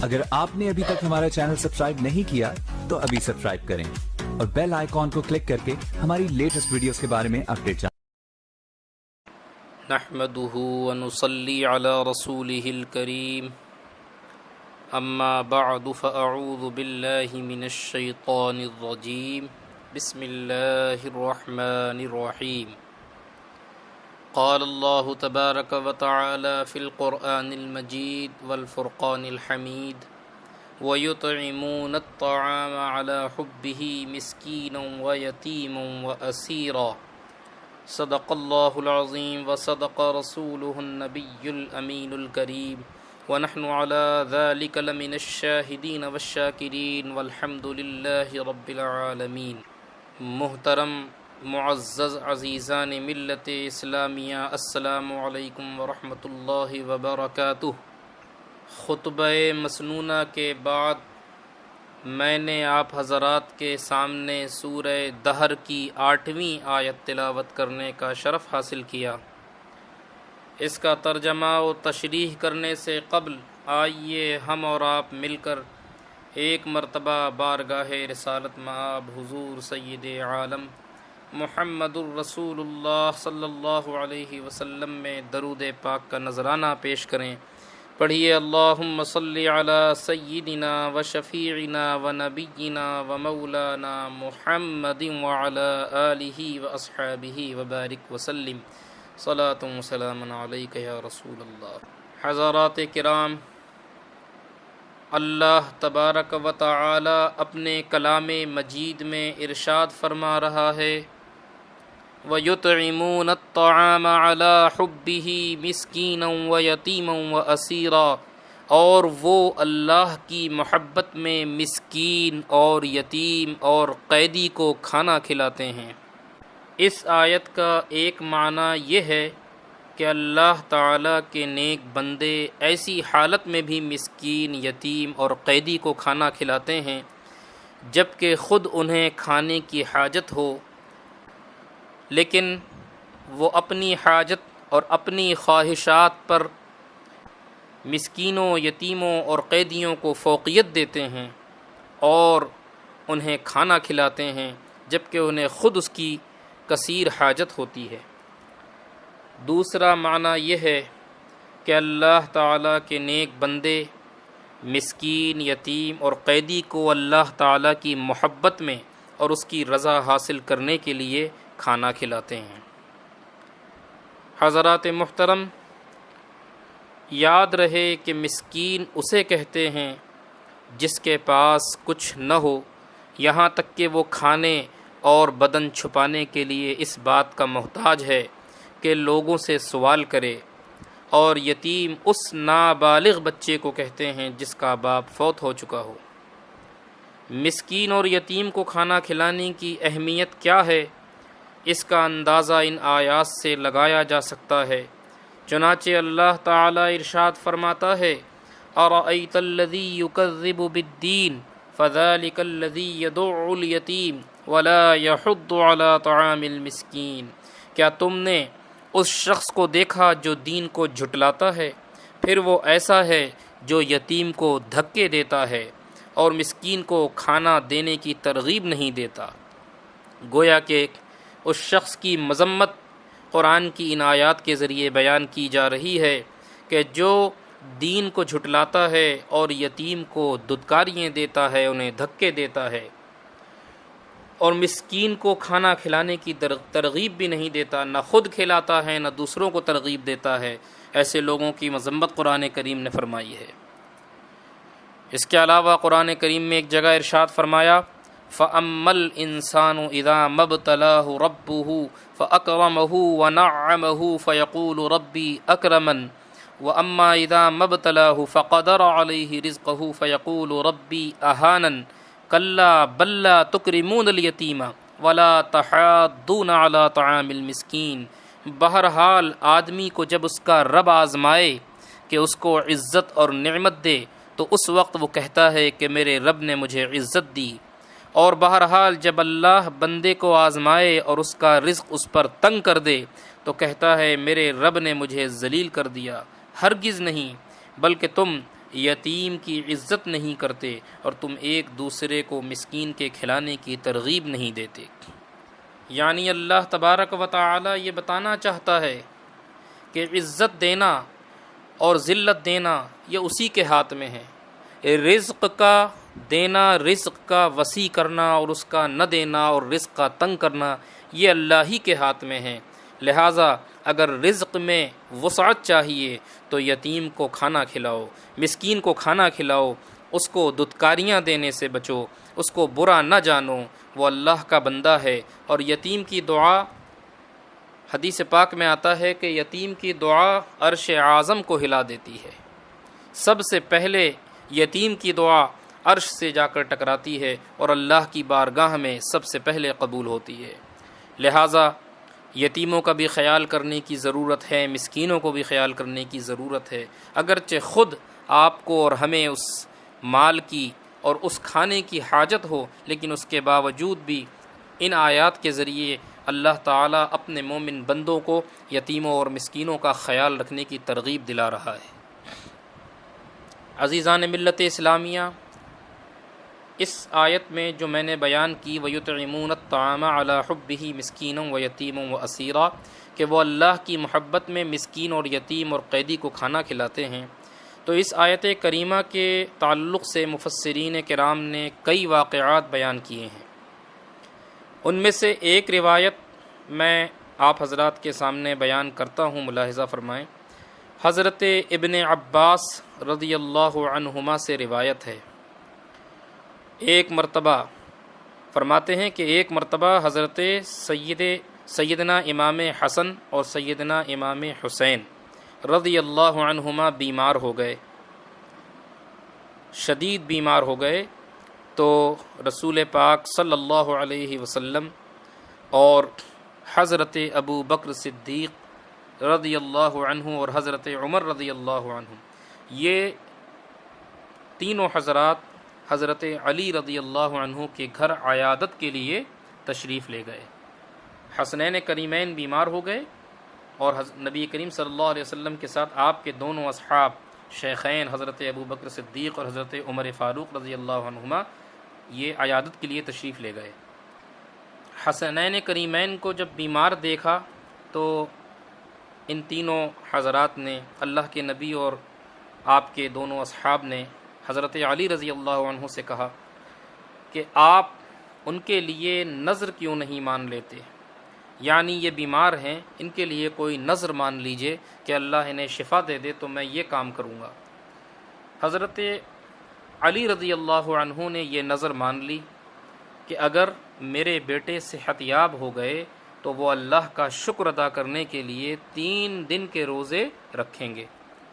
اگر آپ نے ابھی تک ہمارا چینل سبسکرائب نہیں کیا تو ابھی سبسکرائب کریں اور بیل آئیکن کو کلک کر کے ہماری لیٹسٹ ویڈیوز کے بارے میں اپڈیٹ جانیں۔ نحمده ونصلي على رسوله الكريم اما بعد فاعوذ بالله من الشيطان الرجيم بسم الله الرحمن الرحيم قال الله تبارك وتعالى في القرآن المجيد والفرقان الحميد ويطعمون الطعام على حبه مسكينا ويتيما وأسيرا صدق اللہ العظیم وصدق رسولہ النبی الامین الکریم ونحن على ذلك لمن الشاہدین والشاکرین والحمد للہ رب العالمین۔ محترم معزز عزیزان ملت اسلامیہ، السلام علیکم ورحمۃ اللہ وبرکاتہ۔ خطبہ مسنونہ کے بعد میں نے آپ حضرات کے سامنے سورہ دہر کی 8ویں آیت تلاوت کرنے کا شرف حاصل کیا۔ اس کا ترجمہ و تشریح کرنے سے قبل آئیے ہم اور آپ مل کر ایک مرتبہ بارگاہ رسالت مآب حضور سید عالم محمد الرسول اللہ صلی اللہ علیہ وسلم میں درود پاک کا نذرانہ پیش کریں۔ پڑھیے اللہم صلی علی سیدنا و شفیعنا و نبینا و مولانا محمد وعلی آلہ و اصحابہ وبارک وسلم صلاۃ و سلام علیک یا رسول اللہ۔ حضرات کرام، اللہ تبارک و تعالی اپنے کلام مجید میں ارشاد فرما رہا ہے وَيُطْعِمُونَ الطَّعَامَ عَلَى حُبِّهِ مِسْكِينًا وَيَتِيمًا وَأَسِيرًا، اور وہ اللہ کی محبت میں مسکین اور یتیم اور قیدی کو کھانا کھلاتے ہیں۔ اس آیت کا ایک معنی یہ ہے کہ اللہ تعالیٰ کے نیک بندے ایسی حالت میں بھی مسکین، یتیم اور قیدی کو کھانا کھلاتے ہیں جبکہ خود انہیں کھانے کی حاجت ہو، لیکن وہ اپنی حاجت اور اپنی خواہشات پر مسکینوں، یتیموں اور قیدیوں کو فوقیت دیتے ہیں اور انہیں کھانا کھلاتے ہیں جبکہ انہیں خود اس کی کثیر حاجت ہوتی ہے۔ دوسرا معنی یہ ہے کہ اللہ تعالیٰ کے نیک بندے مسکین، یتیم اور قیدی کو اللہ تعالیٰ کی محبت میں اور اس کی رضا حاصل کرنے کے لیے کھانا کھلاتے ہیں۔ حضرات محترم، یاد رہے کہ مسکین اسے کہتے ہیں جس کے پاس کچھ نہ ہو، یہاں تک کہ وہ کھانے اور بدن چھپانے کے لیے اس بات کا محتاج ہے کہ لوگوں سے سوال کرے، اور یتیم اس نابالغ بچے کو کہتے ہیں جس کا باپ فوت ہو چکا ہو۔ مسکین اور یتیم کو کھانا کھلانے کی اہمیت کیا ہے، اس کا اندازہ ان آیات سے لگایا جا سکتا ہے۔ چنانچہ اللہ تعالیٰ ارشاد فرماتا ہے اَرَأَيْتَ الَّذِي يُكَذِّبُ بِالدِّينِ فَذَلِكَ الَّذِي يَدُعُّ الْيَتِيمَ وَلَا يَحُضُّ عَلَى طَعَامِ الْمِسْكِينِ، کیا تم نے اس شخص کو دیکھا جو دین کو جھٹلاتا ہے؟ پھر وہ ایسا ہے جو یتیم کو دھکے دیتا ہے اور مسکین کو کھانا دینے کی ترغیب نہیں دیتا۔ گویا کہ اس شخص کی مذمت قرآن کی ان آیات کے ذریعے بیان کی جا رہی ہے کہ جو دین کو جھٹلاتا ہے اور یتیم کو دھتکاریاں دیتا ہے، انہیں دھکے دیتا ہے اور مسکین کو کھانا کھلانے کی ترغیب بھی نہیں دیتا، نہ خود کھلاتا ہے نہ دوسروں کو ترغیب دیتا ہے، ایسے لوگوں کی مذمت قرآن کریم نے فرمائی ہے۔ اس کے علاوہ قرآن کریم میں ایک جگہ ارشاد فرمایا فَأَمَّا الْإِنسَانُ إِذَا مَا ابْتَلَاهُ رَبُّهُ فَأَكْرَمَهُ وَنَعَّمَهُ فَيَقُولُ رَبِّي أَكْرَمَنِ وَأَمَّا إِذَا مَا ابْتَلَاهُ فَقَدَرَ عَلَيْهِ رِزْقَهُ فَيَقُولُ رَبِّي أَهَانَنِ كَلَّا بَل لَّا تُكْرِمُونَ الْيَتِيمَ وَلَا تَحَاضُّونَ عَلَى طَعَامِ الْمِسْكِينِ۔ بہرحال آدمی کو جب اس کا رب آزمائے کہ اس کو عزت اور نعمت دے تو اس وقت وہ کہتا ہے کہ میرے رب نے مجھے عزت دی، اور بہرحال جب اللہ بندے کو آزمائے اور اس کا رزق اس پر تنگ کر دے تو کہتا ہے میرے رب نے مجھے ذلیل کر دیا۔ ہرگز نہیں، بلکہ تم یتیم کی عزت نہیں کرتے اور تم ایک دوسرے کو مسکین کے کھلانے کی ترغیب نہیں دیتے۔ یعنی اللہ تبارک و تعالی یہ بتانا چاہتا ہے کہ عزت دینا اور ذلت دینا یہ اسی کے ہاتھ میں ہے۔ رزق کا دینا، رزق کا وسیع کرنا اور اس کا نہ دینا اور رزق کا تنگ کرنا یہ اللہ ہی کے ہاتھ میں ہے۔ لہٰذا اگر رزق میں وسعت چاہیے تو یتیم کو کھانا کھلاؤ، مسکین کو کھانا کھلاؤ، اس کو دھتکاریاں دینے سے بچو، اس کو برا نہ جانو، وہ اللہ کا بندہ ہے۔ اور یتیم کی دعا، حدیث پاک میں آتا ہے کہ یتیم کی دعا عرش اعظم کو ہلا دیتی ہے۔ سب سے پہلے یتیم کی دعا عرش سے جا کر ٹکراتی ہے اور اللہ کی بارگاہ میں سب سے پہلے قبول ہوتی ہے۔ لہٰذا یتیموں کا بھی خیال کرنے کی ضرورت ہے، مسکینوں کو بھی خیال کرنے کی ضرورت ہے۔ اگرچہ خود آپ کو اور ہمیں اس مال کی اور اس کھانے کی حاجت ہو، لیکن اس کے باوجود بھی ان آیات کے ذریعے اللہ تعالیٰ اپنے مومن بندوں کو یتیموں اور مسکینوں کا خیال رکھنے کی ترغیب دلا رہا ہے۔ عزیزان ملت اسلامیہ، اس آیت میں جو میں نے بیان کی وَيُطْعِمُونَ الطَّعَامَ عَلَى حُبِّهِ مِسْكِينًا وَيَتِيمًا وَأَسِيرًا کہ وہ اللہ کی محبت میں مسکین اور یتیم اور قیدی کو کھانا کھلاتے ہیں، تو اس آیت کریمہ کے تعلق سے مفسرین کرام نے کئی واقعات بیان کیے ہیں۔ ان میں سے ایک روایت میں آپ حضرات کے سامنے بیان کرتا ہوں، ملاحظہ فرمائیں۔ حضرت ابن عباس رضی اللہ عنہما سے روایت ہے، ایک مرتبہ فرماتے ہیں کہ ایک مرتبہ حضرت سیدنا امام حسن اور سیدنا امام حسین رضی اللہ عنہما بیمار ہو گئے، شدید بیمار ہو گئے، تو رسول پاک صلی اللہ علیہ وسلم اور حضرت ابو بکر صدیق رضی اللہ عنہ اور حضرت عمر رضی اللہ عنہ، یہ تینوں حضرات حضرت علی رضی اللہ عنہ کے گھر عیادت کے لیے تشریف لے گئے۔ حسنین کریمین بیمار ہو گئے اور نبی کریم صلی اللہ علیہ وسلم کے ساتھ آپ کے دونوں اصحاب شیخین حضرت ابو بکر صدیق اور حضرت عمر فاروق رضی اللہ عنہما یہ عیادت کے لیے تشریف لے گئے۔ حسنین کریمین کو جب بیمار دیکھا تو ان تینوں حضرات نے، اللہ کے نبی اور آپ کے دونوں اصحاب نے حضرت علی رضی اللہ عنہ سے کہا کہ آپ ان کے لیے نذر کیوں نہیں مان لیتے، یعنی یہ بیمار ہیں، ان کے لیے کوئی نذر مان لیجئے کہ اللہ انہیں شفا دے دے تو میں یہ کام کروں گا۔ حضرت علی رضی اللہ عنہ نے یہ نذر مان لی کہ اگر میرے بیٹے صحت یاب ہو گئے تو وہ اللہ کا شکر ادا کرنے کے لیے 3 دن کے روزے رکھیں گے۔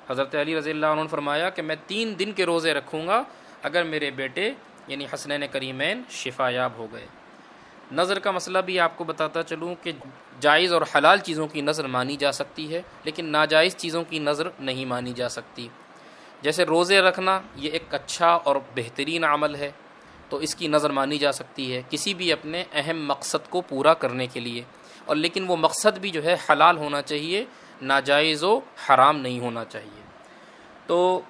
حضرت علی رضی اللہ عنہ نے فرمایا کہ میں 3 دن کے روزے رکھوں گا اگر میرے بیٹے یعنی حسنین کریمین شفا یاب ہو گئے۔ نظر کا مسئلہ بھی آپ کو بتاتا چلوں کہ جائز اور حلال چیزوں کی نظر مانی جا سکتی ہے، لیکن ناجائز چیزوں کی نظر نہیں مانی جا سکتی۔ جیسے روزے رکھنا یہ ایک اچھا اور بہترین عمل ہے، تو اس کی نظر مانی جا سکتی ہے کسی بھی اپنے اہم مقصد کو پورا کرنے کے لیے، اور لیکن وہ مقصد بھی جو ہے حلال ہونا چاہیے، ناجائز و حرام نہیں ہونا چاہیے۔ تو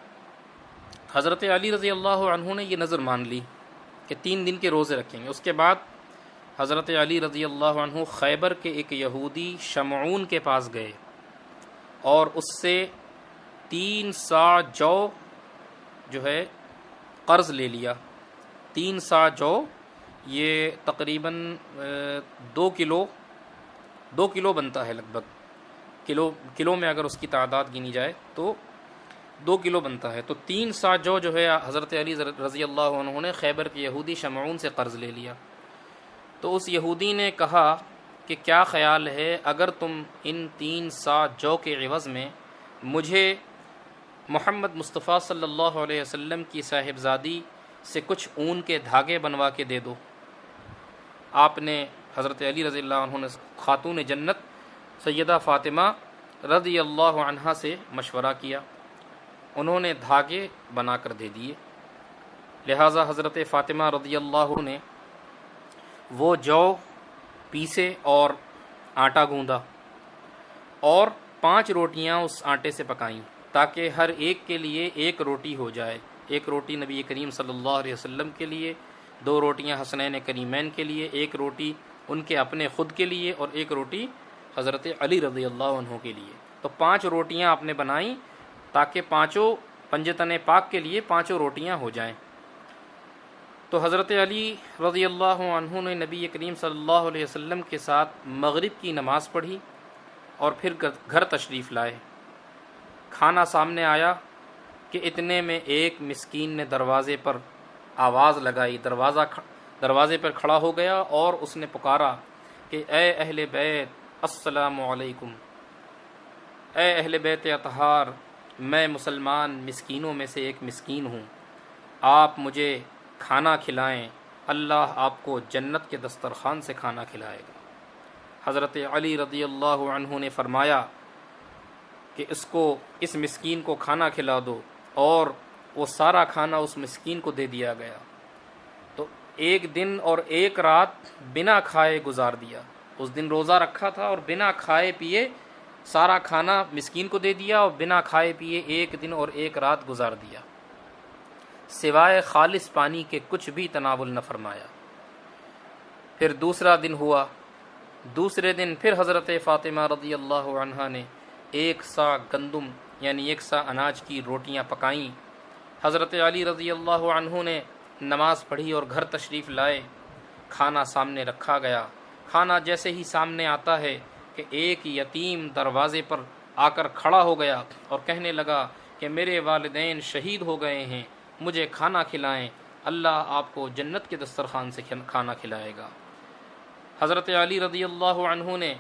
حضرت علی رضی اللہ عنہ نے یہ نظر مان لی کہ 3 دن کے روزے رکھیں گے۔ اس کے بعد حضرت علی رضی اللہ عنہ خیبر کے ایک یہودی شمعون کے پاس گئے اور اس سے 3 صاع جو جو ہے قرض لے لیا۔ 3 صاع جو یہ تقریباً 2 کلو بنتا ہے، لگ بھگ کلو میں اگر اس کی تعداد گنی جائے تو 2 کلو بنتا ہے۔ تو 3 صاع جو ہے حضرت علی رضی اللہ عنہ نے خیبر کے یہودی شمعون سے قرض لے لیا۔ تو اس یہودی نے کہا کہ کیا خیال ہے اگر تم ان 3 صاع جو کے عوض میں مجھے محمد مصطفیٰ صلی اللہ علیہ وسلم کی صاحبزادی سے کچھ اون کے دھاگے بنوا کے دے دو۔ آپ نے حضرت علی رضی اللہ عنہ نے خاتون جنت سیدہ فاطمہ رضی اللہ عنہا سے مشورہ کیا، انہوں نے دھاگے بنا کر دے دیے۔ لہٰذا حضرت فاطمہ رضی اللہ عنہ نے وہ جو پیسے اور آٹا گوندا اور 5 روٹیاں اس آٹے سے پکائیں، تاکہ ہر ایک کے لیے ایک روٹی ہو جائے. ایک روٹی نبی کریم صلی اللہ علیہ وسلم کے لیے، 2 روٹیاں حسنین کریمین کے لیے، ایک روٹی ان کے اپنے خود کے لیے، اور ایک روٹی حضرت علی رضی اللہ عنہ کے لیے. تو 5 روٹیاں آپ نے بنائیں تاکہ پانچوں پنجتن پاک کے لیے 5 روٹیاں ہو جائیں. تو حضرت علی رضی اللہ عنہ نے نبی کریم صلی اللہ علیہ وسلم کے ساتھ مغرب کی نماز پڑھی اور پھر گھر تشریف لائے. کھانا سامنے آیا کہ اتنے میں ایک مسکین نے دروازے پر آواز لگائی، دروازے پر کھڑا ہو گیا اور اس نے پکارا کہ اے اہل بیت السلام علیکم، اے اہل بیت اطہار، میں مسلمان مسکینوں میں سے ایک مسکین ہوں، آپ مجھے کھانا کھلائیں، اللہ آپ کو جنت کے دسترخوان سے کھانا کھلائے گا. حضرت علی رضی اللہ عنہ نے فرمایا کہ اس مسکین کو کھانا کھلا دو، اور وہ سارا کھانا اس مسکین کو دے دیا گیا. تو 1 دن اور 1 رات بنا کھائے گزار دیا. اس دن روزہ رکھا تھا اور بنا کھائے پیے سارا کھانا مسکین کو دے دیا، اور بنا کھائے پیے 1 دن اور 1 رات گزار دیا، سوائے خالص پانی کے کچھ بھی تناول نہ فرمایا. پھر دوسرا دن ہوا. دوسرے دن پھر حضرت فاطمہ رضی اللہ عنہا نے 1 سا گندم یعنی 1 سا اناج کی روٹیاں پکائیں. حضرت علی رضی اللہ عنہ نے نماز پڑھی اور گھر تشریف لائے. کھانا سامنے رکھا گیا. کھانا جیسے ہی سامنے آتا ہے کہ ایک یتیم دروازے پر آ کر کھڑا ہو گیا اور کہنے لگا کہ میرے والدین شہید ہو گئے ہیں، مجھے کھانا کھلائیں، اللہ آپ کو جنت کے دسترخوان سے کھانا کھلائے گا. حضرت علی رضی اللہ عنہ نے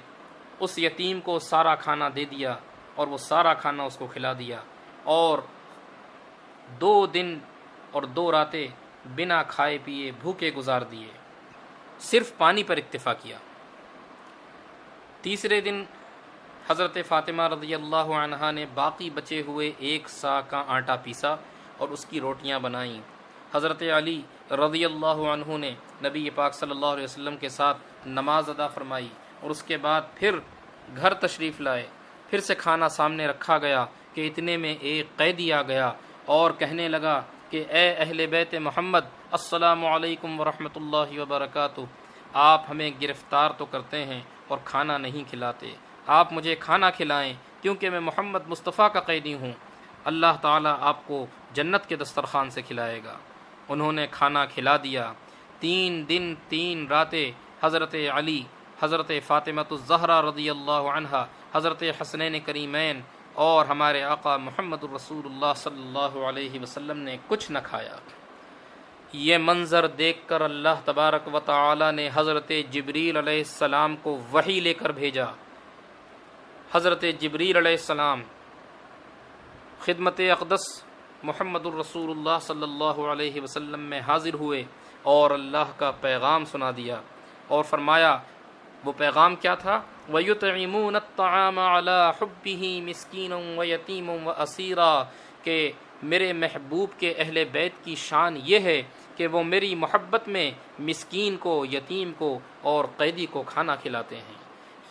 اس یتیم کو سارا کھانا دے دیا اور وہ سارا کھانا اس کو کھلا دیا، اور 2 دن اور 2 راتیں بنا کھائے پیے بھوکے گزار دیے، صرف پانی پر اکتفا کیا. تیسرے دن حضرت فاطمہ رضی اللہ عنہا نے باقی بچے ہوئے 1 سا کا آٹا پیسا اور اس کی روٹیاں بنائیں. حضرت علی رضی اللہ عنہ نے نبی پاک صلی اللہ علیہ وسلم کے ساتھ نماز ادا فرمائی اور اس کے بعد پھر گھر تشریف لائے. پھر سے کھانا سامنے رکھا گیا کہ اتنے میں ایک قیدی آ گیا اور کہنے لگا کہ اے اہل بیت محمد السلام علیکم ورحمۃ اللہ وبرکاتہ، آپ ہمیں گرفتار تو کرتے ہیں اور کھانا نہیں کھلاتے، آپ مجھے کھانا کھلائیں کیونکہ میں محمد مصطفیٰ کا قیدی ہوں، اللہ تعالیٰ آپ کو جنت کے دسترخوان سے کھلائے گا. انہوں نے کھانا کھلا دیا. 3 دن 3 راتیں حضرت علی، حضرت فاطمہ الزہرا رضی اللہ عنہا، حضرت حسنین کریمین اور ہمارے آقا محمد الرسول اللہ صلی اللہ علیہ وسلم نے کچھ نہ کھایا. یہ منظر دیکھ کر اللہ تبارک و تعالی نے حضرت جبریل علیہ السلام کو وحی لے کر بھیجا. حضرت جبریل علیہ السلام خدمت اقدس محمد الرسول اللہ صلی اللہ علیہ وسلم میں حاضر ہوئے اور اللہ کا پیغام سنا دیا اور فرمایا، وہ پیغام کیا تھا؟ وَيُطْعِمُونَ الطَّعَامَ عَلَى حُبِّهِ مِسْكِينًا وَيَتِيمًا وَأَسِيرًا، کہ میرے محبوب کے اہل بیت کی شان یہ ہے کہ وہ میری محبت میں مسکین کو، یتیم کو اور قیدی کو کھانا کھلاتے ہیں.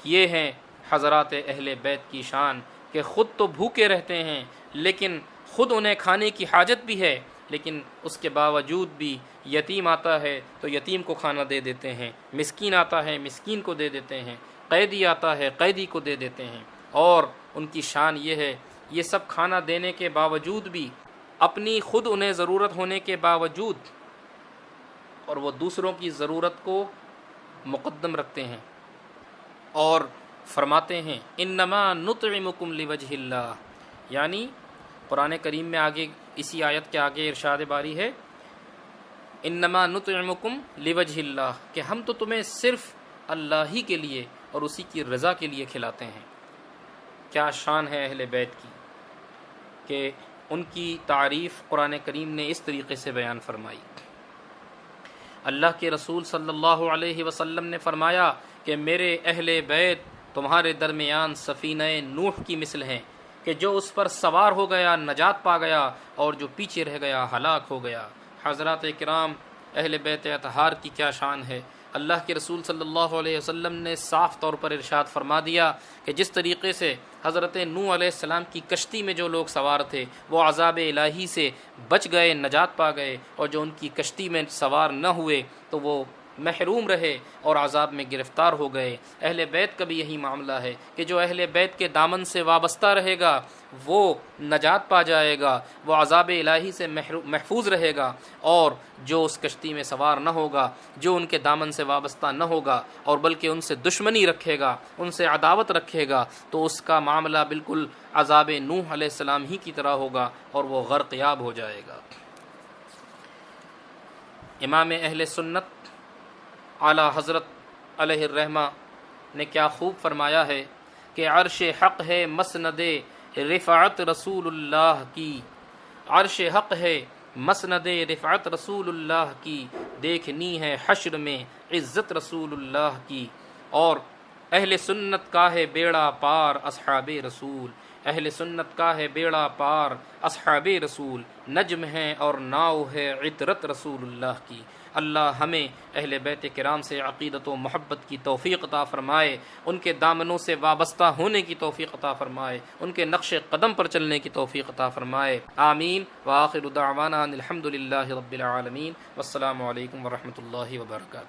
یہ ہیں حضرات اہل بیت کی شان کہ خود تو بھوکے رہتے ہیں، لیکن خود انہیں کھانے کی حاجت بھی ہے، لیکن اس کے باوجود بھی یتیم آتا ہے تو یتیم کو کھانا دے دیتے ہیں، مسکین آتا ہے مسکین کو دے دیتے ہیں، قیدی آتا ہے قیدی کو دے دیتے ہیں. اور ان کی شان یہ ہے، یہ سب کھانا دینے کے باوجود بھی، اپنی خود انہیں ضرورت ہونے کے باوجود، اور وہ دوسروں کی ضرورت کو مقدم رکھتے ہیں اور فرماتے ہیں انما نطعمکم لوجہ اللہ. یعنی قرآن کریم میں آگے اسی آیت کے آگے ارشاد باری ہے انما نطعمکم لوجہ اللہ، کہ ہم تو تمہیں صرف اللہ ہی کے لیے اور اسی کی رضا کے لیے کھلاتے ہیں. کیا شان ہے اہل بیت کی کہ ان کی تعریف قرآن کریم نے اس طریقے سے بیان فرمائی. اللہ کے رسول صلی اللہ علیہ وسلم نے فرمایا کہ میرے اہل بیت تمہارے درمیان سفینہ نوح کی مثل ہیں کہ جو اس پر سوار ہو گیا نجات پا گیا اور جو پیچھے رہ گیا ہلاک ہو گیا. حضرات کرام اہل بیت اطہار کی کیا شان ہے. اللہ کے رسول صلی اللہ علیہ وسلم نے صاف طور پر ارشاد فرما دیا کہ جس طریقے سے حضرت نوح علیہ السلام کی کشتی میں جو لوگ سوار تھے وہ عذاب الہی سے بچ گئے، نجات پا گئے، اور جو ان کی کشتی میں سوار نہ ہوئے تو وہ محروم رہے اور عذاب میں گرفتار ہو گئے۔ اہل بیت کا بھی یہی معاملہ ہے کہ جو اہل بیت کے دامن سے وابستہ رہے گا وہ نجات پا جائے گا، وہ عذاب الہی سے محفوظ رہے گا، اور جو اس کشتی میں سوار نہ ہوگا، جو ان کے دامن سے وابستہ نہ ہوگا اور بلکہ ان سے دشمنی رکھے گا، ان سے عداوت رکھے گا، تو اس کا معاملہ بالکل عذاب نوح علیہ السلام ہی کی طرح ہوگا اور وہ غرق یاب ہو جائے گا۔ امام اہل سنت اعلیٰ حضرت علیہ الرحمہ نے کیا خوب فرمایا ہے کہ عرش حق ہے مسند رفعت رسول اللہ کی، عرش حق ہے مسند رفعت رسول اللہ کی، دیکھنی ہے حشر میں عزت رسول اللہ کی۔ اور اہل سنت کا ہے بیڑا پار اصحاب رسول، اہل سنت کا ہے بیڑا پار اصحاب رسول، نجم ہے اور ناؤ ہے عطرت رسول اللہ کی۔ اللہ ہمیں اہل بیت کرام سے عقیدت و محبت کی توفیق عطا فرمائے، ان کے دامنوں سے وابستہ ہونے کی توفیق عطا فرمائے، ان کے نقش قدم پر چلنے کی توفیق عطا فرمائے، آمین۔ وآخر دعوانا الحمد للہ رب العالمین، والسلام علیکم ورحمۃ اللہ وبرکاتہ۔